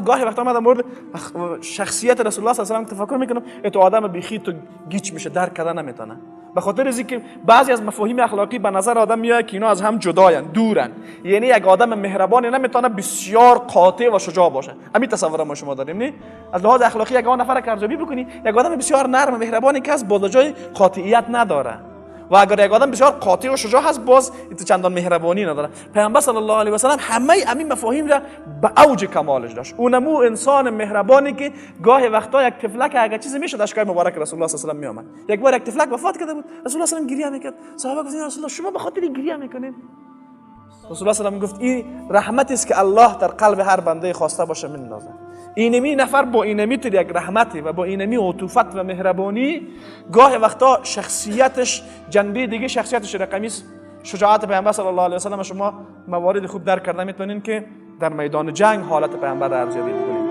گاهی وقتا من در مورد شخصیت رسول الله صلی الله علیه و آله تفکر میکنم، تو آدم بیخی تو گیج میشه، درک کردن نمیتونه. به خاطر از اینکه بعضی از مفاهیم اخلاقی به نظر آدم میاد که اینا از هم جداین، دورن. یعنی یک آدم مهربانی نمیتونه بسیار قاطع و شجاع باشه. همین تصور ما شما داریم نه؟ از لحاظ اخلاقی یک نفر ارزیابی بکنی، یک آدم بسیار نرم و مهربانی که از بالا جای قاطعیت نداره. و اگر یک آدم بسیار قاطع و شجاع هست، باز این چندان مهربانی نداره. پیامبر صلی الله علیه و سلم همه این مفاهیم را به اوج کمالش داشت. اونمو انسان مهربانی که گاهی وقتا یک تفلک اگه چیزی میشد اشکای مبارک رسول الله صلی الله علیه و سلم میآمد. یک بار یک تفلک وفات کرده بود، رسول الله صلی الله علیه و سلم گریه میکرد. صحابه گفتن رسول الله شما به خاطر این گریه میکنید؟ رسول الله صلی الله علیه و سلم گفت این رحمتی است که الله در قلب هر بنده خواسته باشه میندازه. اینمی نفر با اینمی تو یک رحمتی و با اینمی عطوفت و مهربانی گاهی وقتا شخصیتش جنبه دیگه شخصیتش رقمی شجاعت پیامبر صلی الله علیه و سلم. شما موارد خوب درک کرده میتونین که در میدان جنگ حالت پیامبر را ارزیابی کنید.